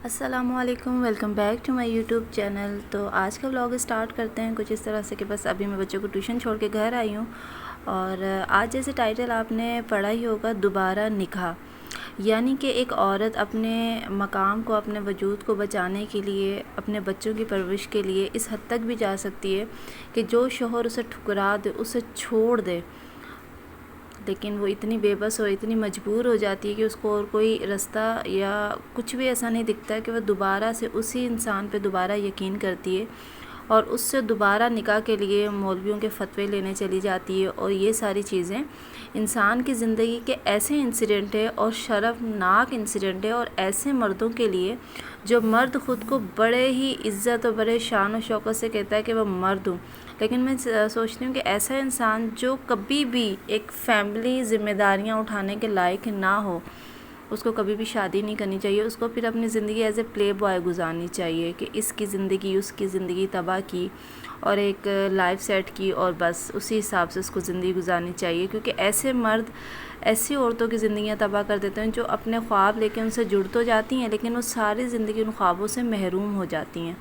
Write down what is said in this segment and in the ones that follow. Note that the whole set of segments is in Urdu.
السلام علیکم، welcome back to my YouTube channel. تو آج کا ولاگ اسٹارٹ کرتے ہیں کچھ اس طرح سے کہ بس ابھی میں بچوں کو ٹیوشن چھوڑ کے گھر آئی ہوں، اور آج جیسے ٹائٹل آپ نے پڑھا ہی ہوگا، دوبارہ نکاح، یعنی کہ ایک عورت اپنے مقام کو، اپنے وجود کو بچانے کے لیے، اپنے بچوں کی پرورش کے لیے اس حد تک بھی جا سکتی ہے کہ جو شوہر اسے ٹھکرا دے، اسے چھوڑ دے، لیکن وہ اتنی بے بس اور اتنی مجبور ہو جاتی ہے کہ اس کو اور کوئی رستہ یا کچھ بھی ایسا نہیں دکھتا ہے کہ وہ دوبارہ سے اسی انسان پہ دوبارہ یقین کرتی ہے، اور اس سے دوبارہ نکاح کے لیے مولویوں کے فتوے لینے چلی جاتی ہے۔ اور یہ ساری چیزیں انسان کی زندگی کے ایسے انسیڈنٹ ہے اور شرمناک انسیڈنٹ ہے، اور ایسے مردوں کے لیے جو مرد خود کو بڑے ہی عزت اور بڑے شان و شوکت سے کہتا ہے کہ وہ مرد ہوں، لیکن میں سوچتی ہوں کہ ایسا انسان جو کبھی بھی ایک فیملی ذمہ داریاں اٹھانے کے لائق نہ ہو، اس کو کبھی بھی شادی نہیں کرنی چاہیے، اس کو پھر اپنی زندگی ایز اے پلے بوائے گزارنی چاہیے کہ اس کی زندگی اس کی زندگی تباہ کی اور ایک لائف سیٹ کی، اور بس اسی حساب سے اس کو زندگی گزارنی چاہیے، کیونکہ ایسے مرد ایسی عورتوں کی زندگیاں تباہ کر دیتے ہیں جو اپنے خواب لے کے ان سے جڑ تو جاتی ہیں، لیکن وہ ساری زندگی ان خوابوں سے محروم ہو جاتی ہیں۔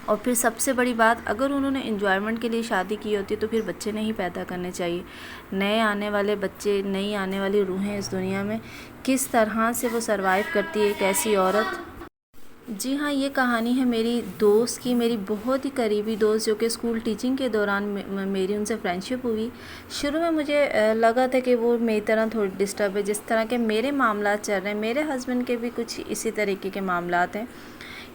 اور پھر سب سے بڑی بات، اگر انہوں نے انجوائمنٹ کے لیے شادی کی ہوتی ہے تو پھر بچے نہیں پیدا کرنے چاہیے۔ نئے آنے والے بچے، نئی آنے والی روحیں اس دنیا میں کس طرح سے وہ سروائیو کرتی ہے ایک ایسی عورت۔ جی ہاں، یہ کہانی ہے میری دوست کی، میری بہت ہی قریبی دوست، جو کہ اسکول ٹیچنگ کے دوران میری ان سے فرینڈشپ ہوئی۔ شروع میں مجھے لگا تھا کہ وہ میری طرح تھوڑی ڈسٹرب ہے، جس طرح کے میرے معاملات چل رہے ہیں، میرے ہسبینڈ کے بھی کچھ اسی طریقے کے معاملات ہیں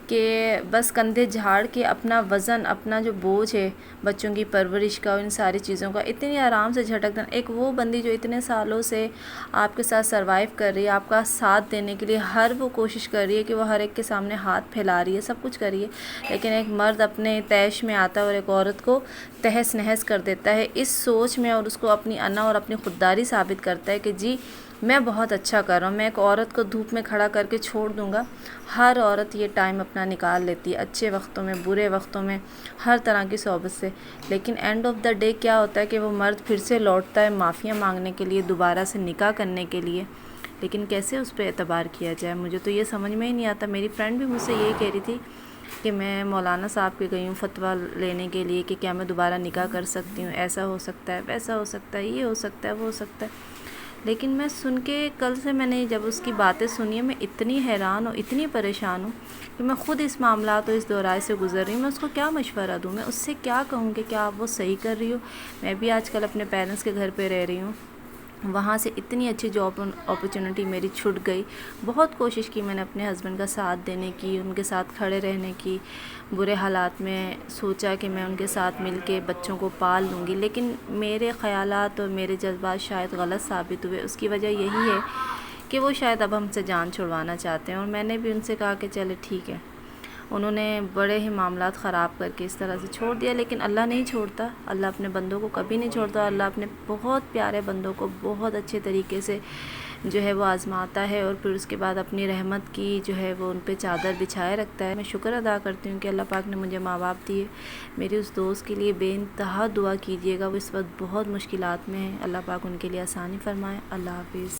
کہ بس کندھے جھاڑ کے اپنا وزن، اپنا جو بوجھ ہے بچوں کی پرورش کا، ان ساری چیزوں کا، اتنی آرام سے جھٹک دینا۔ ایک وہ بندی جو اتنے سالوں سے آپ کے ساتھ سروائیو کر رہی ہے، آپ کا ساتھ دینے کے لیے ہر وہ کوشش کر رہی ہے کہ وہ ہر ایک کے سامنے ہاتھ پھیلا رہی ہے، سب کچھ کر رہی ہے، لیکن ایک مرد اپنے طیش میں آتا ہے اور ایک عورت کو تہس نہس کر دیتا ہے اس سوچ میں، اور اس کو اپنی انا اور اپنی خودداری ثابت کرتا ہے کہ جی میں بہت اچھا کر رہا ہوں، میں ایک عورت کو دھوپ میں کھڑا کر کے چھوڑ دوں گا۔ ہر عورت یہ ٹائم اپنا نکال لیتی ہے، اچھے وقتوں میں، برے وقتوں میں، ہر طرح کی صحبت سے، لیکن اینڈ آف دا ڈے کیا ہوتا ہے کہ وہ مرد پھر سے لوٹتا ہے معافیاں مانگنے کے لیے، دوبارہ سے نکاح کرنے کے لیے، لیکن کیسے اس پہ اعتبار کیا جائے؟ مجھے تو یہ سمجھ میں ہی نہیں آتا۔ میری فرینڈ بھی مجھ سے یہی کہہ رہی تھی کہ میں مولانا صاحب کے گئی ہوں فتویٰ لینے کے لیے کہ کیا میں دوبارہ نکاح کر سکتی ہوں، ایسا ہو سکتا ہے، ویسا ہو سکتا ہے، یہ ہو سکتا ہے، وہ ہو سکتا ہے، لیکن میں سن کے کل سے میں نے جب اس کی باتیں سنی ہیں، میں اتنی حیران اور اتنی پریشان ہوں کہ میں خود اس معاملات اور اس دورائے سے گزر رہی ہوں۔ میں اس کو کیا مشورہ دوں؟ میں اس سے کیا کہوں کہ کیا آپ وہ صحیح کر رہی ہو؟ میں بھی آج کل اپنے پیرنٹس کے گھر پہ رہ رہی ہوں، وہاں سے اتنی اچھی جاب اپرچونٹی میری چھٹ گئی۔ بہت کوشش کی میں نے اپنے ہسبینڈ کا ساتھ دینے کی، ان کے ساتھ کھڑے رہنے کی، برے حالات میں سوچا کہ میں ان کے ساتھ مل کے بچوں کو پال لوں گی، لیکن میرے خیالات اور میرے جذبات شاید غلط ثابت ہوئے۔ اس کی وجہ یہی ہے کہ وہ شاید اب ہم سے جان چھڑوانا چاہتے ہیں، اور میں نے بھی ان سے کہا کہ چلے ٹھیک ہے۔ انہوں نے بڑے ہی معاملات خراب کر کے اس طرح سے چھوڑ دیا، لیکن اللہ نہیں چھوڑتا، اللہ اپنے بندوں کو کبھی نہیں چھوڑتا، اللہ اپنے بہت پیارے بندوں کو بہت اچھے طریقے سے جو ہے وہ آزماتا ہے، اور پھر اس کے بعد اپنی رحمت کی جو ہے وہ ان پہ چادر بچھائے رکھتا ہے۔ میں شکر ادا کرتی ہوں کہ اللہ پاک نے مجھے ماں باپ دیے۔ میری اس دوست کے لیے بے انتہا دعا کیجیے گا، وہ اس وقت بہت مشکلات میں ہے، اللہ پاک ان کے لیے آسانی فرمائے۔ اللہ حافظ۔